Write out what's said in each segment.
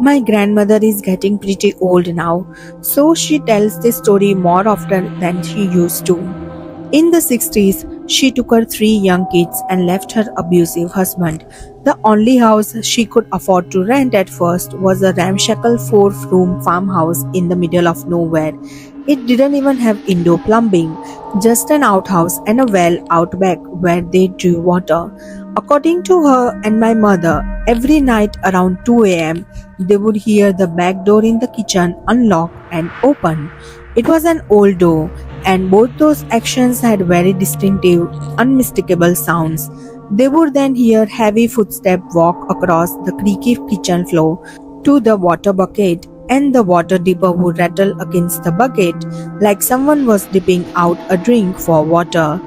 My grandmother is getting pretty old now, so she tells this story more often than she used to. In the 60s, she took her three young kids and left her abusive husband. The only house she could afford to rent at first was a ramshackle four-room farmhouse in the middle of nowhere. It didn't even have indoor plumbing, just an outhouse and a well out back where they drew water. According to her and my mother, every night around 2 a.m., they would hear the back door in the kitchen unlock and open. It was an old door, and both those actions had very distinctive, unmistakable sounds. They would then hear heavy footsteps walk across the creaky kitchen floor to the water bucket, and the water dipper would rattle against the bucket like someone was dipping out a drink for water.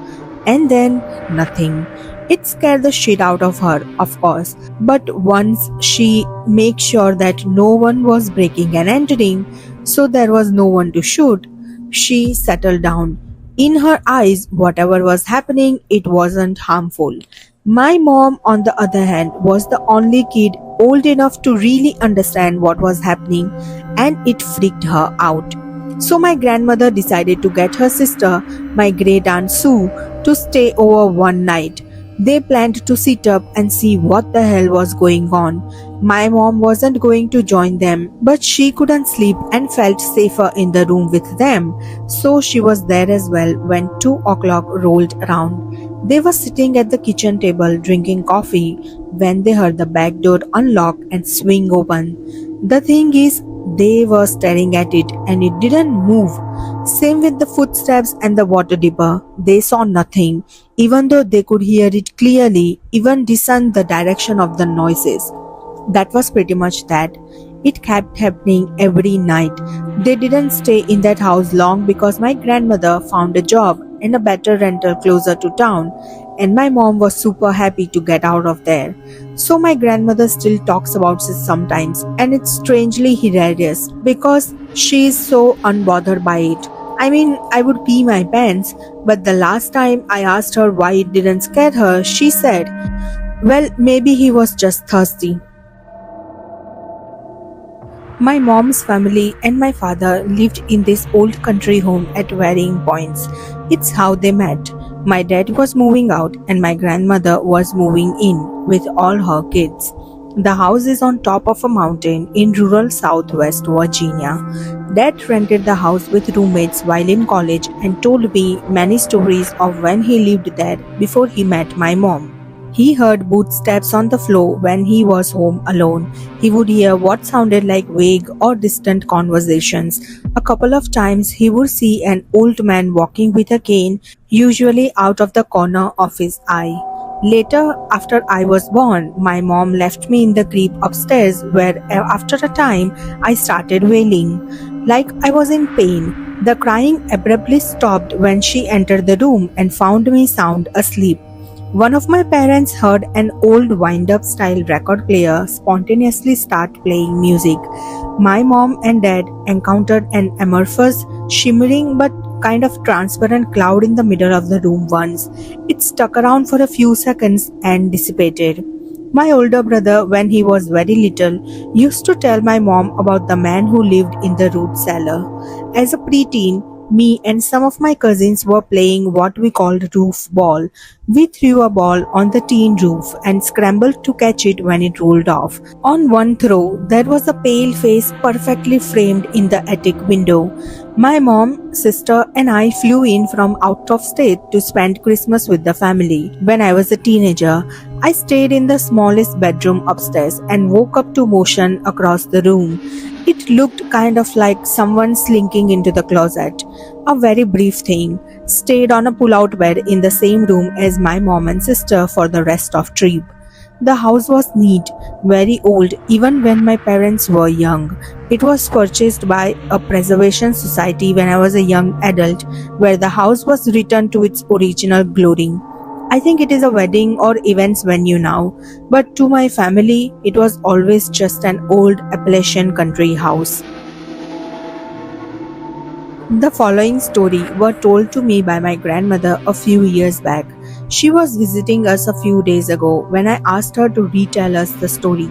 And then nothing. It scared the shit out of her, of course, but once she made sure that no one was breaking and entering, so there was no one to shoot, she settled down. In her eyes, whatever was happening, it wasn't harmful. My mom, on the other hand, was the only kid old enough to really understand what was happening, and it freaked her out. So my grandmother decided to get her sister, my great aunt Sue, to stay over one night. They planned to sit up and see what the hell was going on. My mom wasn't going to join them, but she couldn't sleep and felt safer in the room with them, so she was there as well when 2 o'clock rolled around. They were sitting at the kitchen table drinking coffee when they heard the back door unlock and swing open. The thing is, they were staring at it and it didn't move. Same with the footsteps and the water dipper. They saw nothing, even though they could hear it clearly, even discern the direction of the noises. That was pretty much that. It kept happening every night. They didn't stay in that house long because my grandmother found a job and a better rental closer to town, and my mom was super happy to get out of there. So my grandmother still talks about it sometimes, and it's strangely hilarious because she is so unbothered by it. I mean, I would pee my pants, but the last time I asked her why it didn't scare her, she said, well, maybe he was just thirsty. My mom's family and my father lived in this old country home at varying points. It's how they met. My dad was moving out and my grandmother was moving in with all her kids. The house is on top of a mountain in rural southwest Virginia. Dad rented the house with roommates while in college and told me many stories of when he lived there before he met my mom. He heard footsteps on the floor when he was home alone. He would hear what sounded like vague or distant conversations. A couple of times he would see an old man walking with a cane, usually out of the corner of his eye. Later, after I was born, my mom left me in the crib upstairs where after a time I started wailing, like I was in pain. The crying abruptly stopped when she entered the room and found me sound asleep. One of my parents heard an old wind-up style record player spontaneously start playing music. My mom and dad encountered an amorphous, shimmering but kind of transparent cloud in the middle of the room once. It stuck around for a few seconds and dissipated. My older brother, when he was very little, used to tell my mom about the man who lived in the root cellar. As a preteen, me and some of my cousins were playing what we called roof ball. We threw a ball on the tin roof and scrambled to catch it when it rolled off. On one throw, there was a pale face perfectly framed in the attic window. My mom, sister, and I flew in from out of state to spend Christmas with the family. When I was a teenager, I stayed in the smallest bedroom upstairs and woke up to motion across the room. It looked kind of like someone slinking into the closet. A very brief thing. Stayed on a pull-out bed in the same room as my mom and sister for the rest of trip. The house was neat, very old even when my parents were young. It was purchased by a preservation society when I was a young adult, where the house was returned to its original glory. I think it is a wedding or events venue now, but to my family, it was always just an old Appalachian country house. The following story were told to me by my grandmother a few years back. She was visiting us a few days ago when I asked her to retell us the story.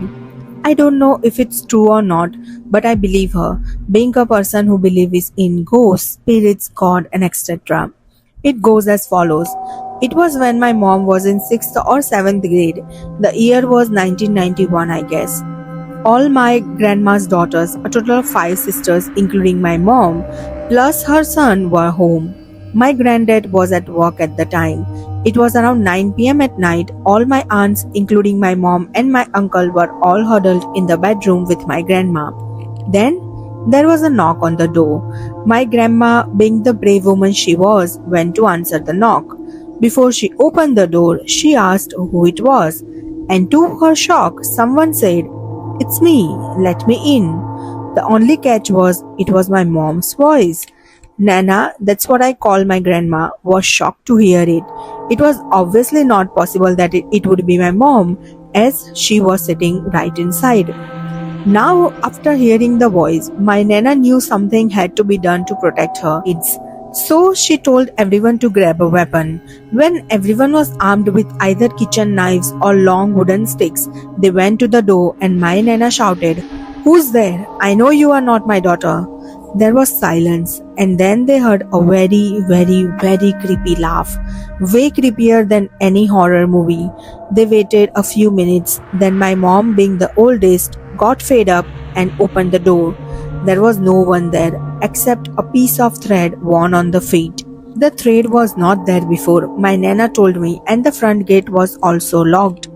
I don't know if it's true or not, but I believe her, being a person who believes in ghosts, spirits, God, and etc. It goes as follows. It was when my mom was in 6th or 7th grade. The year was 1991, I guess. All my grandma's daughters, a total of 5 sisters, including my mom, plus her son, were home. My granddad was at work at the time. It was around 9 p.m. at night. All my aunts, including my mom and my uncle, were all huddled in the bedroom with my grandma. Then there was a knock on the door. My grandma, being the brave woman she was, went to answer the knock. Before she opened the door, she asked who it was, and to her shock, someone said, "It's me, let me in." The only catch was it was my mom's voice. Nana, that's what I call my grandma, was shocked to hear it. It was obviously not possible that it would be my mom, as she was sitting right inside. Now, after hearing the voice, my Nana knew something had to be done to protect her kids. So she told everyone to grab a weapon. When everyone was armed with either kitchen knives or long wooden sticks, they went to the door and my Nana shouted, "Who's there? I know you are not my daughter." There was silence, and then they heard a very, very, very creepy laugh. Way creepier than any horror movie. They waited a few minutes, then my mom, being the oldest, got fed up and opened the door. There was no one there except a piece of thread worn on the feet. The thread was not there before, my Nana told me, and the front gate was also locked.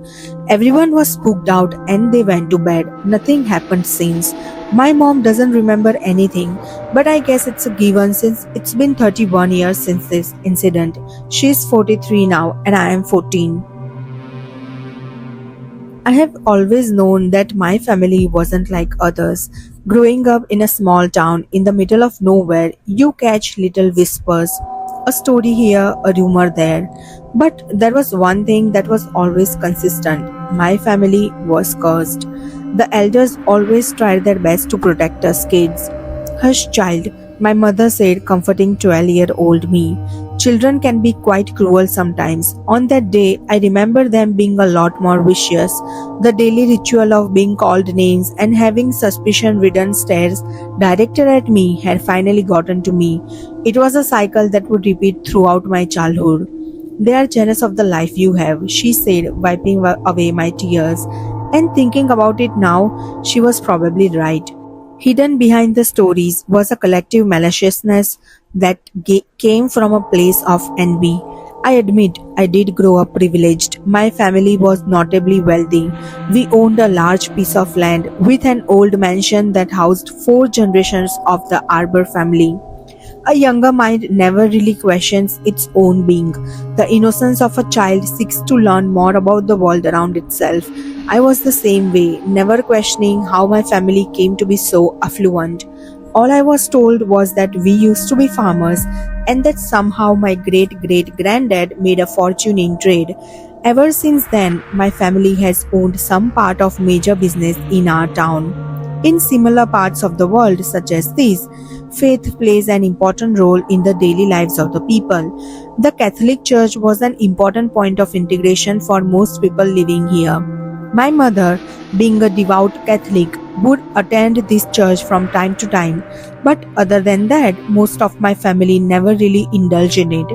Everyone was spooked out and they went to bed. Nothing happened since. My mom doesn't remember anything, but I guess it's a given since it's been 31 years since this incident. She's 43 now and I am 14. I have always known that my family wasn't like others. Growing up in a small town in the middle of nowhere, you catch little whispers, a story here, a rumor there. But there was one thing that was always consistent. My family was cursed. The elders always tried their best to protect us kids. "Hush, child," my mother said, comforting 12-year-old me. Children can be quite cruel sometimes. On that day, I remember them being a lot more vicious. The daily ritual of being called names and having suspicion-ridden stares directed at me had finally gotten to me. It was a cycle that would repeat throughout my childhood. "They are jealous of the life you have," she said, wiping away my tears. And thinking about it now, she was probably right. Hidden behind the stories was a collective maliciousness that came from a place of envy. I admit I did grow up privileged. My family was notably wealthy. We owned a large piece of land with an old mansion that housed 4 generations of the Arbor family. A younger mind never really questions its own being. The innocence of a child seeks to learn more about the world around itself. I was the same way, never questioning how my family came to be so affluent. All I was told was that we used to be farmers and that somehow my great great granddad made a fortune in trade. Ever since then, my family has owned some part of major business in our town. In similar parts of the world, such as this, faith plays an important role in the daily lives of the people. The Catholic Church was an important point of integration for most people living here. My mother, being a devout Catholic, would attend this church from time to time, but other than that, most of my family never really indulged in it.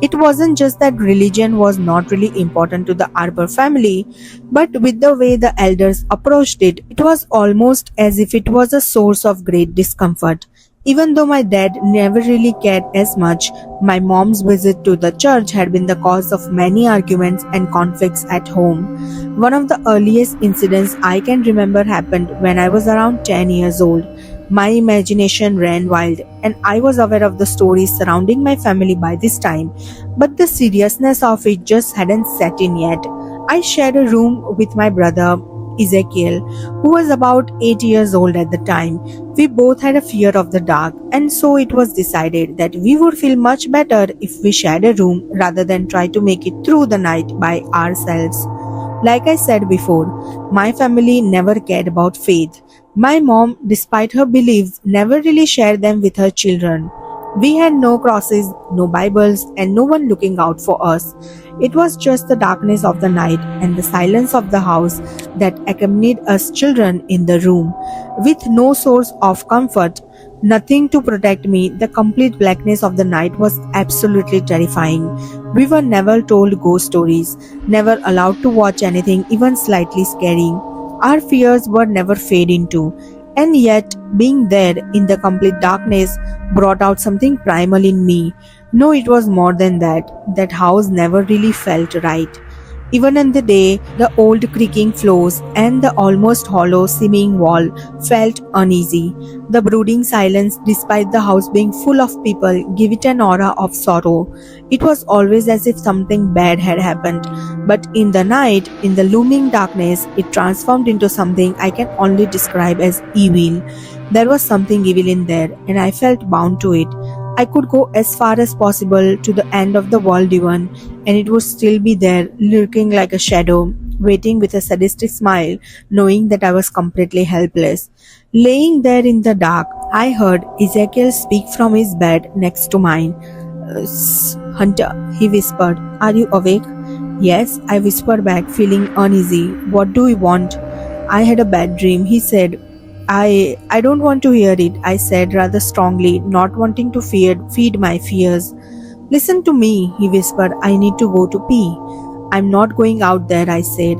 It wasn't just that religion was not really important to the Arbor family, but with the way the elders approached it, it was almost as if it was a source of great discomfort. Even though my dad never really cared as much, my mom's visit to the church had been the cause of many arguments and conflicts at home. One of the earliest incidents I can remember happened when I was around 10 years old. My imagination ran wild, and I was aware of the stories surrounding my family by this time, but the seriousness of it just hadn't set in yet. I shared a room with my brother, Ezekiel, who was about 8 years old at the time. We both had a fear of the dark, and so it was decided that we would feel much better if we shared a room rather than try to make it through the night by ourselves. Like I said before, my family never cared about faith. My mom, despite her beliefs, never really shared them with her children. We had no crosses, no Bibles, and no one looking out for us. It was just the darkness of the night and the silence of the house that accompanied us children in the room. With no source of comfort, nothing to protect me, the complete blackness of the night was absolutely terrifying. We were never told ghost stories, never allowed to watch anything even slightly scary. Our fears were never fed into. And yet, being there in the complete darkness brought out something primal in me. No, it was more than that. That house never really felt right. Even in the day, the old creaking floors and the almost hollow seeming wall felt uneasy. The brooding silence, despite the house being full of people, gave it an aura of sorrow. It was always as if something bad had happened. But in the night, in the looming darkness, it transformed into something I can only describe as evil. There was something evil in there, and I felt bound to it. I could go as far as possible to the end of the world even, and it would still be there, lurking like a shadow, waiting with a sadistic smile, knowing that I was completely helpless. Laying there in the dark, I heard Ezekiel speak from his bed next to mine. Hunter, he whispered, are you awake? Yes, I whispered back, feeling uneasy. What do you want? I had a bad dream, he said. I don't want to hear it, I said rather strongly, not wanting to feed my fears. Listen to me, he whispered. I need to go to pee. I'm not going out there, I said.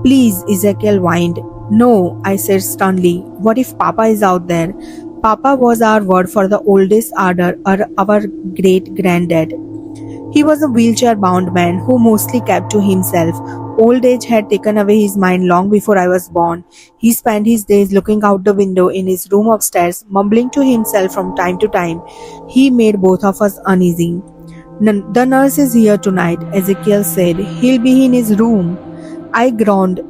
Please, Ezekiel whined. No, I said sternly. What if Papa is out there? Papa was our word for the oldest order, or our great granddad. He was a wheelchair bound man who mostly kept to himself. Old age had taken away his mind long before I was born. He spent his days looking out the window in his room upstairs, mumbling to himself from time to time. He made both of us uneasy. The nurse is here tonight, Ezekiel said. He'll be in his room. I groaned.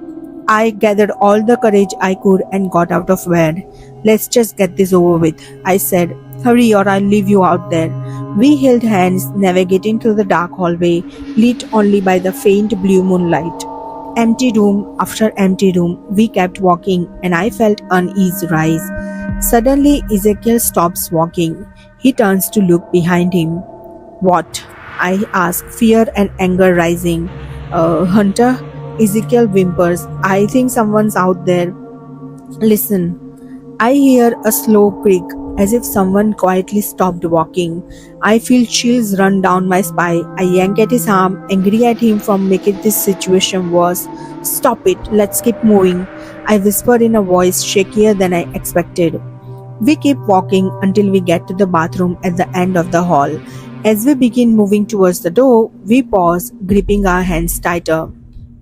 I gathered all the courage I could and got out of bed. Let's just get this over with, I said. Hurry or I'll leave you out there. We held hands, navigating through the dark hallway, lit only by the faint blue moonlight. Empty room after empty room, we kept walking, and I felt unease rise. Suddenly, Ezekiel stops walking. He turns to look behind him. What? I asked, fear and anger rising. Hunter? Ezekiel whimpers. I think someone's out there. Listen. I hear a slow creak, as if someone quietly stopped walking. I feel chills run down my spine. I yank at his arm, angry at him for making this situation worse. Stop it, let's keep moving, I whisper in a voice shakier than I expected. We keep walking until we get to the bathroom at the end of the hall. As we begin moving towards the door, we pause, gripping our hands tighter.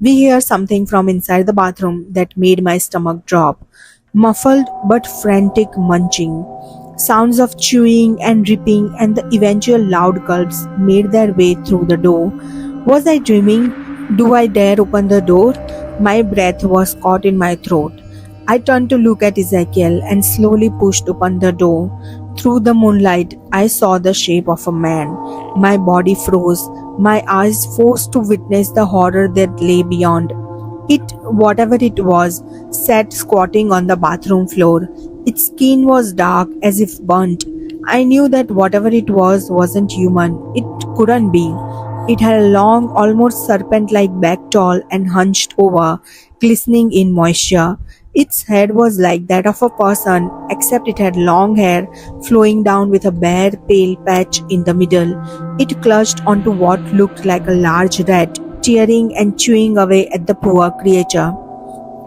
We hear something from inside the bathroom that made my stomach drop. Muffled but frantic munching. Sounds of chewing and ripping and the eventual loud gulps made their way through the door. Was I dreaming? Do I dare open the door? My breath was caught in my throat. I turned to look at Ezekiel and slowly pushed open the door. Through the moonlight, I saw the shape of a man. My body froze, my eyes forced to witness the horror that lay beyond. It, whatever it was, sat squatting on the bathroom floor. Its skin was dark as if burnt. I knew that whatever it was wasn't human. It couldn't be. It had a long, almost serpent-like back, tall and hunched over, glistening in moisture. Its head was like that of a person, except it had long hair flowing down with a bare, pale patch in the middle. It clutched onto what looked like a large rat, tearing and chewing away at the poor creature.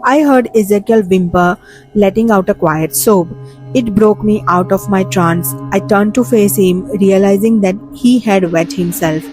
I heard Ezekiel whimper, letting out a quiet sob. It broke me out of my trance. I turned to face him, realizing that he had wet himself.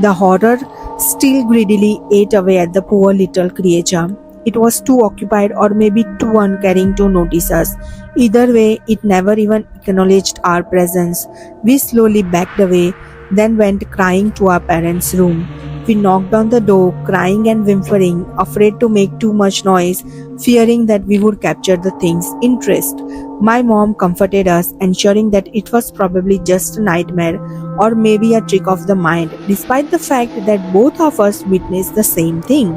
The horror still greedily ate away at the poor little creature. It was too occupied or maybe too uncaring to notice us. Either way, it never even acknowledged our presence. We slowly backed away, then went crying to our parents' room. We knocked on the door, crying and whimpering, afraid to make too much noise, fearing that we would capture the thing's interest. My mom comforted us, ensuring that it was probably just a nightmare or maybe a trick of the mind, despite the fact that both of us witnessed the same thing.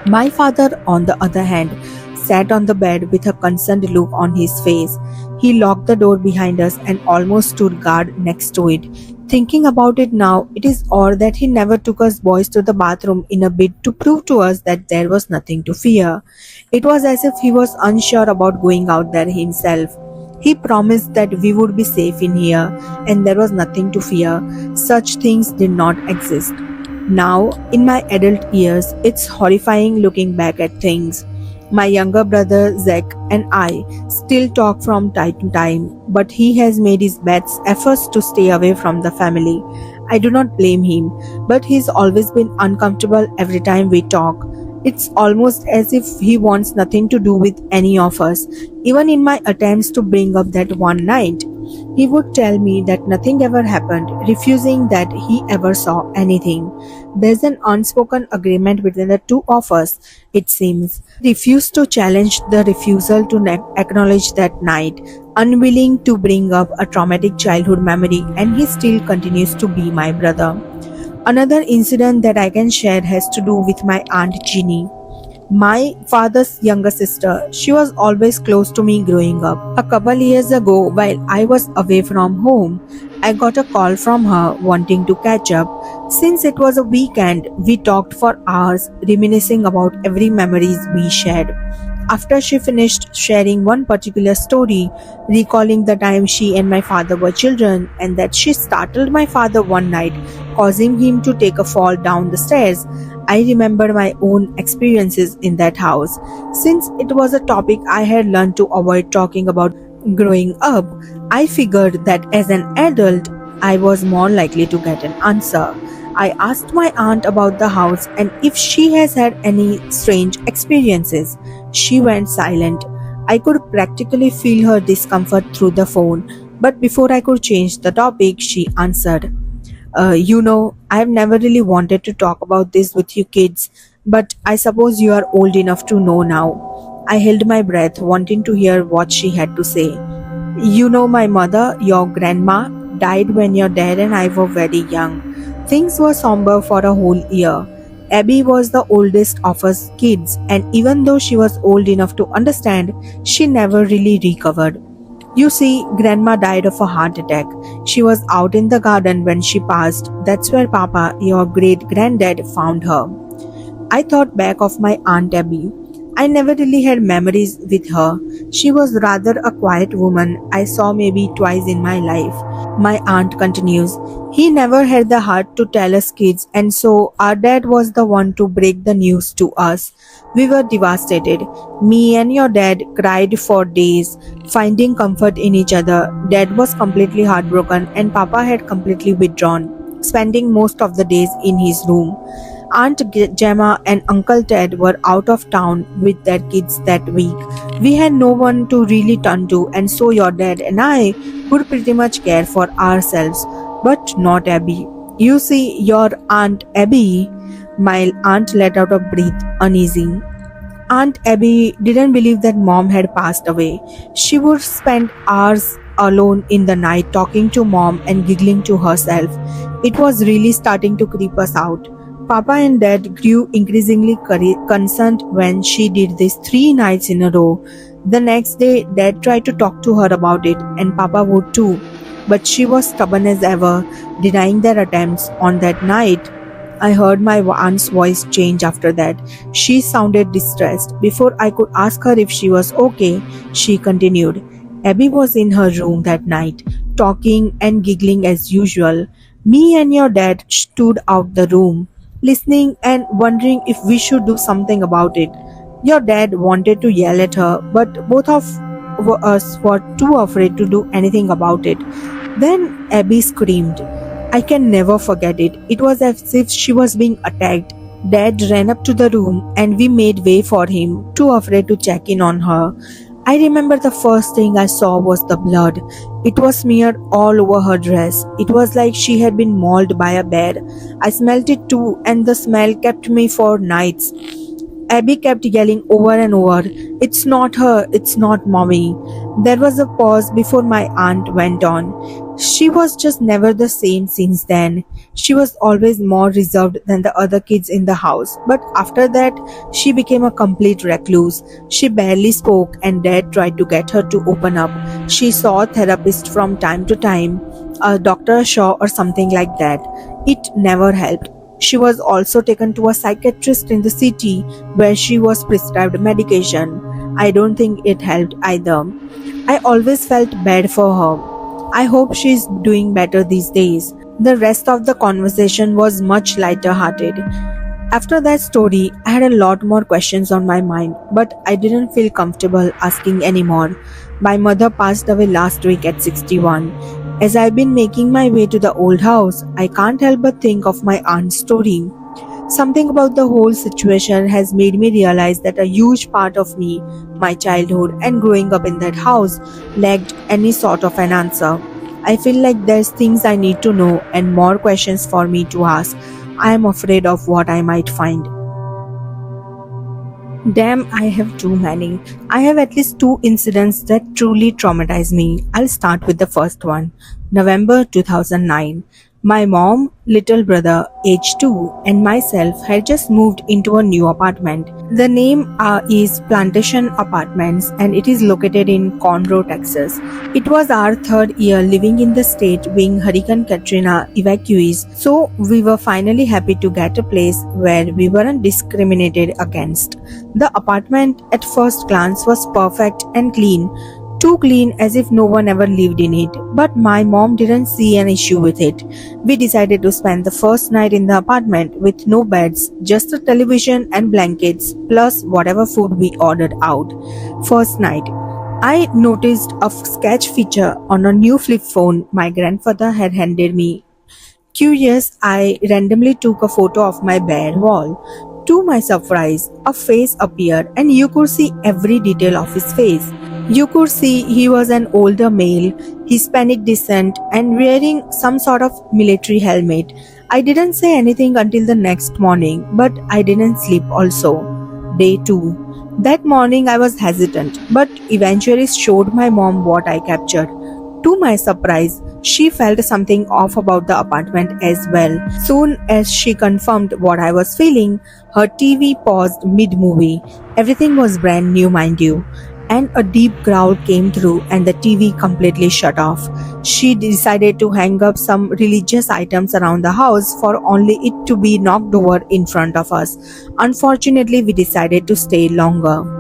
My father, on the other hand, sat on the bed with a concerned look on his face. He locked the door behind us and almost stood guard next to it. Thinking about it now, it is odd that he never took us boys to the bathroom in a bid to prove to us that there was nothing to fear. It was as if he was unsure about going out there himself. He promised that we would be safe in here and there was nothing to fear. Such things did not exist. Now, in my adult years, it's horrifying looking back at things. My younger brother Zach and I still talk from time to time, but he has made his best efforts to stay away from the family. I do not blame him, but he's always been uncomfortable every time we talk. It's almost as if he wants nothing to do with any of us. Even in my attempts to bring up that one night, he would tell me that nothing ever happened, refusing that he ever saw anything. There's an unspoken agreement between the two of us, it seems. He refused to challenge the refusal to acknowledge that night, unwilling to bring up a traumatic childhood memory, and he still continues to be my brother. Another incident that I can share has to do with my Aunt Jeannie. My father's younger sister, she was always close to me growing up. A couple years ago, while I was away from home, I got a call from her wanting to catch up. Since it was a weekend, we talked for hours, reminiscing about every memories we shared. After she finished sharing one particular story, recalling the time she and my father were children and that she startled my father one night, causing him to take a fall down the stairs, I remember my own experiences in that house. Since it was a topic I had learned to avoid talking about growing up, I figured that as an adult, I was more likely to get an answer. I asked my aunt about the house and if she has had any strange experiences. She went silent. I could practically feel her discomfort through the phone, but before I could change the topic, she answered. I've never really wanted to talk about this with you kids, but I suppose you are old enough to know now. I held my breath, wanting to hear what she had to say. My mother, your grandma, died when your dad and I were very young. Things were somber for a whole year. Abby was the oldest of us kids, and even though she was old enough to understand, she never really recovered. You see, Grandma died of a heart attack. She was out in the garden when she passed. That's where Papa, your great granddad, found her. I thought back of my Aunt Abby. I never really had memories with her. She was rather a quiet woman I saw maybe twice in my life. My aunt continues, he never had the heart to tell us kids, and so our dad was the one to break the news to us. We were devastated. Me and your dad cried for days, finding comfort in each other. Dad was completely heartbroken, and Papa had completely withdrawn, spending most of the days in his room. Aunt Gemma and Uncle Ted were out of town with their kids that week. We had no one to really turn to, and so your dad and I could pretty much care for ourselves, but not Abby. You see, your Aunt Abby, my aunt let out a breath, uneasy. Aunt Abby didn't believe that mom had passed away. She would spend hours alone in the night talking to mom and giggling to herself. It was really starting to creep us out. Papa and Dad grew increasingly concerned when she did this 3 nights in a row. The next day, Dad tried to talk to her about it, and Papa would too. But she was stubborn as ever, denying their attempts. On that night, I heard my aunt's voice change after that. She sounded distressed. Before I could ask her if she was okay, she continued. Abby was in her room that night, talking and giggling as usual. Me and your dad stood out the room, listening and wondering if we should do something about it. Your dad wanted to yell at her, but both of us were too afraid to do anything about it. Then Abby screamed. I can never forget it. It was as if she was being attacked. Dad ran up to the room and we made way for him, too afraid to check in on her. I remember the first thing I saw was the blood. It was smeared all over her dress. It was like she had been mauled by a bear. I smelled it too, and the smell kept me for nights. Abby kept yelling over and over, It's not her, it's not mommy. There was a pause before my aunt went on. She was just never the same since then. She was always more reserved than the other kids in the house, but after that, she became a complete recluse. She barely spoke, and Dad tried to get her to open up. She saw a therapist from time to time, a Dr. Shaw or something like that. It never helped. She was also taken to a psychiatrist in the city where she was prescribed medication. I don't think it helped either. I always felt bad for her. I hope she's doing better these days. The rest of the conversation was much lighter hearted. After that story, I had a lot more questions on my mind, but I didn't feel comfortable asking anymore. My mother passed away last week at 61. As I've been making my way to the old house, I can't help but think of my aunt's story. Something about the whole situation has made me realize that a huge part of me, my childhood and growing up in that house, lacked any sort of an answer. I feel like there's things I need to know and more questions for me to ask. I am afraid of what I might find. Damn, I have too many. I have at least two incidents that truly traumatize me. I'll start with the first one. November 2009. My mom, little brother, age 2, and myself had just moved into a new apartment. The name is Plantation Apartments and it is located in Conroe, Texas. It was our third year living in the state being Hurricane Katrina evacuees, so we were finally happy to get a place where we weren't discriminated against. The apartment at first glance was perfect and clean, too clean as if no one ever lived in it, but my mom didn't see an issue with it. We decided to spend the first night in the apartment with no beds, just a television and blankets, plus whatever food we ordered out. First night, I noticed a sketch feature on a new flip phone my grandfather had handed me. Curious, I randomly took a photo of my bare wall. To my surprise, a face appeared and you could see every detail of his face. You could see he was an older male, Hispanic descent, and wearing some sort of military helmet. I didn't say anything until the next morning, but I didn't sleep also. Day 2. That morning I was hesitant, but eventually showed my mom what I captured. To my surprise, she felt something off about the apartment as well. Soon as she confirmed what I was feeling, her TV paused mid-movie. Everything was brand new, mind you. And a deep growl came through and the TV completely shut off. She decided to hang up some religious items around the house for only it to be knocked over in front of us. Unfortunately, we decided to stay longer.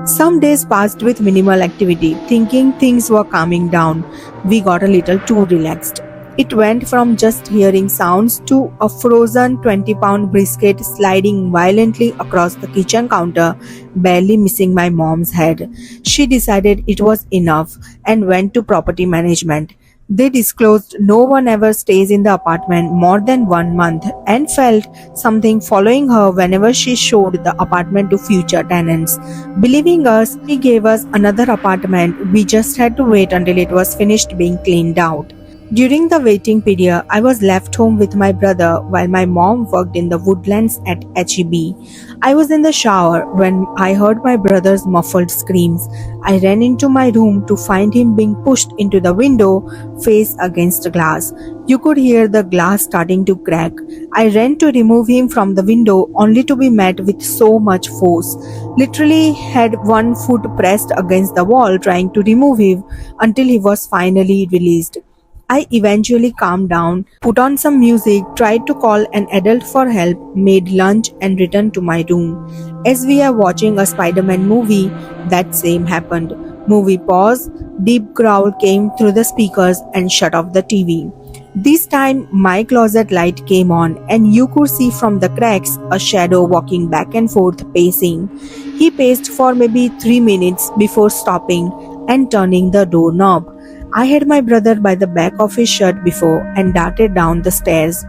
Some days passed with minimal activity, thinking things were calming down. We got a little too relaxed. It went from just hearing sounds to a frozen 20-pound brisket sliding violently across the kitchen counter, barely missing my mom's head. She decided it was enough and went to property management. They disclosed no one ever stays in the apartment more than 1 month and felt something following her whenever she showed the apartment to future tenants. Believing us, he gave us another apartment. We just had to wait until it was finished being cleaned out. During the waiting period, I was left home with my brother while my mom worked in the woodlands at HEB. I was in the shower when I heard my brother's muffled screams. I ran into my room to find him being pushed into the window, face against glass. You could hear the glass starting to crack. I ran to remove him from the window only to be met with so much force. Literally had one foot pressed against the wall trying to remove him until he was finally released. I eventually calmed down, put on some music, tried to call an adult for help, made lunch and returned to my room. As we are watching a Spider-Man movie, that same happened. Movie paused, deep growl came through the speakers and shut off the TV. This time my closet light came on and you could see from the cracks a shadow walking back and forth pacing. He paced for maybe 3 minutes before stopping and turning the doorknob. I had my brother by the back of his shirt before and darted down the stairs.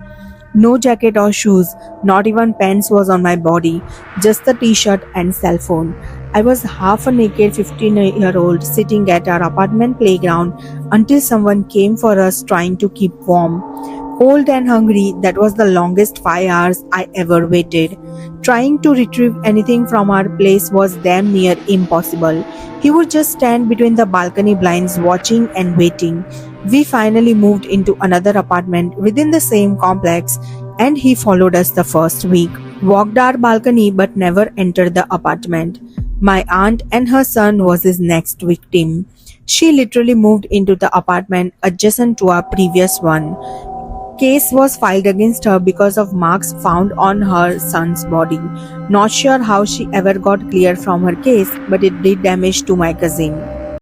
No jacket or shoes, not even pants was on my body, just the t-shirt and cell phone. I was half a naked 15-year-old sitting at our apartment playground until someone came for us trying to keep warm. Cold and hungry, that was the longest 5 hours I ever waited. Trying to retrieve anything from our place was damn near impossible. He would just stand between the balcony blinds watching and waiting. We finally moved into another apartment within the same complex, and he followed us the first week, walked our balcony but never entered the apartment. My aunt and her son was his next victim. She literally moved into the apartment adjacent to our previous one. Case was filed against her because of marks found on her son's body. Not sure how she ever got cleared from her case, but it did damage to my cousin.